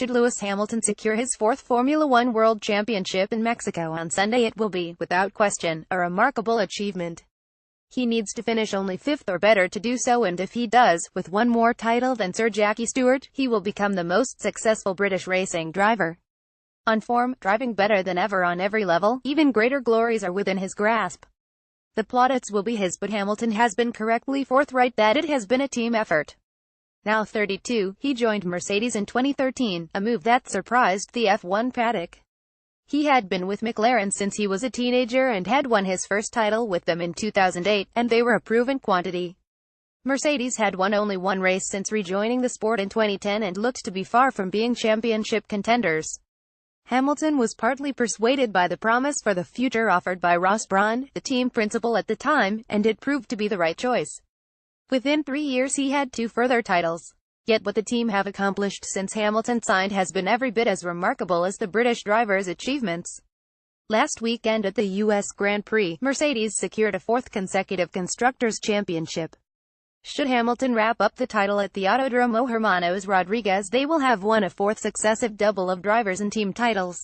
should Lewis Hamilton secure his fourth Formula One World Championship in Mexico on Sunday, it will be, without question, a remarkable achievement. He needs to finish only fifth or better to do so, and if he does, with one more title than Sir Jackie Stewart, he will become the most successful British racing driver. On form, driving better than ever on every level, even greater glories are within his grasp. The plaudits will be his, but Hamilton has been correctly forthright that it has been a team effort. Now 32, he joined Mercedes in 2013, a move that surprised the F1 paddock. He had been with McLaren since he was a teenager and had won his first title with them in 2008, and they were a proven quantity. Mercedes had won only one race since rejoining the sport in 2010 and looked to be far from being championship contenders. Hamilton was partly persuaded by the promise for the future offered by Ross Brawn, the team principal at the time, and it proved to be the right choice. Within 3 years he had 2 further titles. Yet what the team have accomplished since Hamilton signed has been every bit as remarkable as the British driver's achievements. Last weekend at the U.S. Grand Prix, Mercedes secured a 4th consecutive Constructors' Championship. Should Hamilton wrap up the title at the Autódromo Hermanos Rodriguez, they will have won a 4th successive double of drivers and team titles.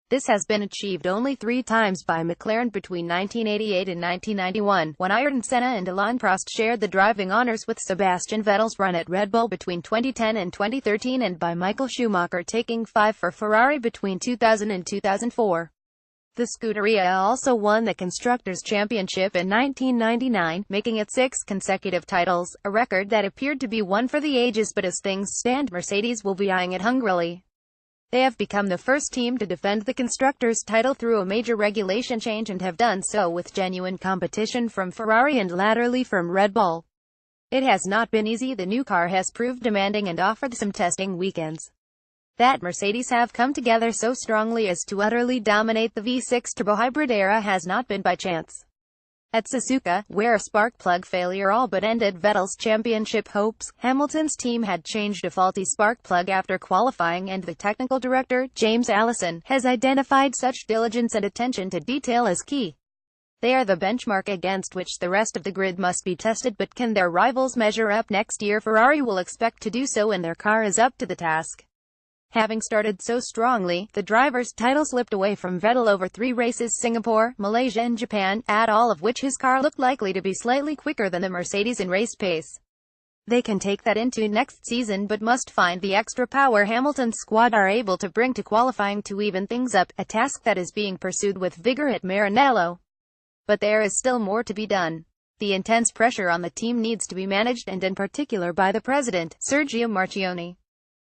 This has been achieved only 3 times by McLaren between 1988 and 1991, when Ayrton Senna and Alain Prost shared the driving honors with Sebastian Vettel's run at Red Bull between 2010 and 2013, and by Michael Schumacher taking 5 for Ferrari between 2000 and 2004. The Scuderia also won the Constructors' Championship in 1999, making it 6 consecutive titles, a record that appeared to be one for the ages, but as things stand, Mercedes will be eyeing it hungrily. They have become the first team to defend the Constructors' title through a major regulation change and have done so with genuine competition from Ferrari and latterly from Red Bull. It has not been easy. The new car has proved demanding and offered some testing weekends. That Mercedes have come together so strongly as to utterly dominate the V6 turbo hybrid era has not been by chance. At Suzuka, where a spark plug failure all but ended Vettel's championship hopes, Hamilton's team had changed a faulty spark plug after qualifying, and the technical director, James Allison, has identified such diligence and attention to detail as key. They are the benchmark against which the rest of the grid must be tested, but can their rivals measure up next year? Ferrari will expect to do so, and their car is up to the task. Having started so strongly, the driver's title slipped away from Vettel over 3 races: Singapore, Malaysia and Japan, at all of which his car looked likely to be slightly quicker than the Mercedes in race pace. They can take that into next season, but must find the extra power Hamilton's squad are able to bring to qualifying to even things up, a task that is being pursued with vigor at Maranello. But there is still more to be done. The intense pressure on the team needs to be managed, and in particular by the president, Sergio Marchionne.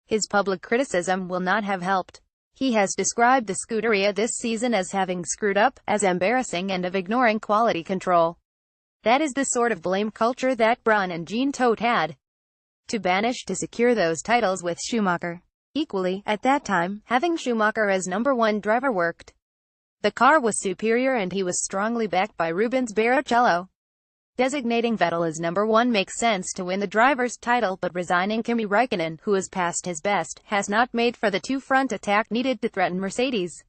His public criticism will not have helped. He has described the Scuderia this season as having screwed up, as embarrassing, and of ignoring quality control. That is the sort of blame culture that Brawn and Jean Todt had to banish to secure those titles with Schumacher. Equally, at that time, having Schumacher as #1 driver worked. The car was superior and he was strongly backed by Rubens Barrichello. Designating Vettel as #1 makes sense to win the driver's title, but resigning Kimi Räikkönen, who is past his best, has not made for the 2-front attack needed to threaten Mercedes.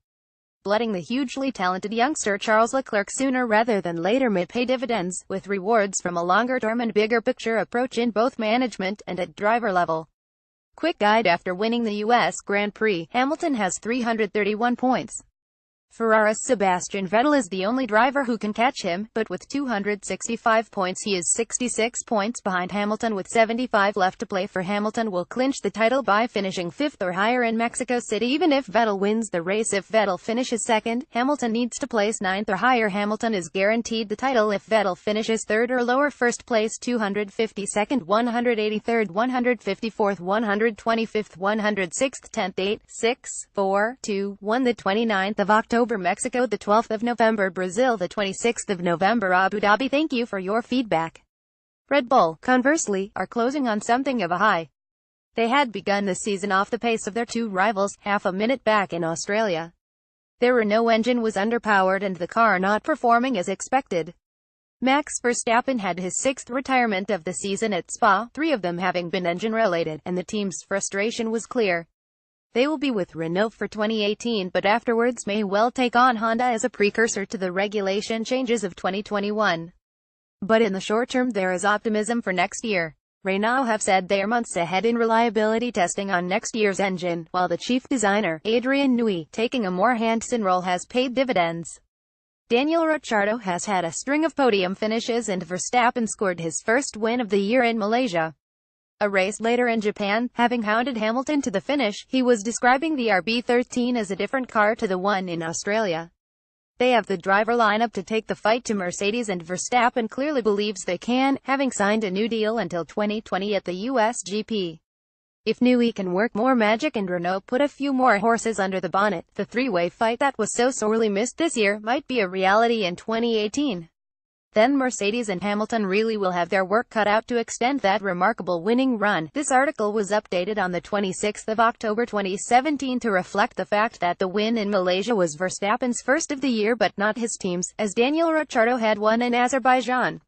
Blooding the hugely talented youngster Charles Leclerc sooner rather than later may pay dividends, with rewards from a longer-term and bigger-picture approach in both management and at driver level. Quick guide: after winning the U.S. Grand Prix, Hamilton has 331 points. Ferrari's Sebastian Vettel is the only driver who can catch him, but with 265 points he is 66 points behind Hamilton with 75 left to play for. Hamilton will clinch the title by finishing 5th or higher in Mexico City even if Vettel wins the race. If Vettel finishes 2nd, Hamilton needs to place 9th or higher. Hamilton is guaranteed the title if Vettel finishes 3rd or lower. First place 252nd, 183rd, 154th, 125th, 106th, 10th, 8, 6, 4, 2, 1. The 29th of October Mexico, the 12th of November Brazil, the 26th of November Abu Dhabi. Thank you for your feedback. Red Bull, conversely, are closing on something of a high. They had begun the season off the pace of their 2 rivals, half a minute back in Australia. Their Renault engine was underpowered and the car not performing as expected. Max Verstappen had his 6th retirement of the season at Spa, 3 of them having been engine-related, and the team's frustration was clear. They will be with Renault for 2018, but afterwards may well take on Honda as a precursor to the regulation changes of 2021. But in the short term there is optimism for next year. Renault have said they are months ahead in reliability testing on next year's engine, while the chief designer, Adrien Newey, taking a more hands-on role has paid dividends. Daniel Ricciardo has had a string of podium finishes and Verstappen scored his first win of the year in Malaysia. A race later in Japan, having hounded Hamilton to the finish, he was describing the RB13 as a different car to the one in Australia. They have the driver lineup to take the fight to Mercedes, and Verstappen clearly believes they can, having signed a new deal until 2020 at the US GP. If Newey can work more magic and Renault put a few more horses under the bonnet, the three-way fight that was so sorely missed this year might be a reality in 2018. Then Mercedes and Hamilton really will have their work cut out to extend that remarkable winning run. This article was updated on the 26th of October 2017 to reflect the fact that the win in Malaysia was Verstappen's first of the year but not his team's, as Daniel Ricciardo had won in Azerbaijan.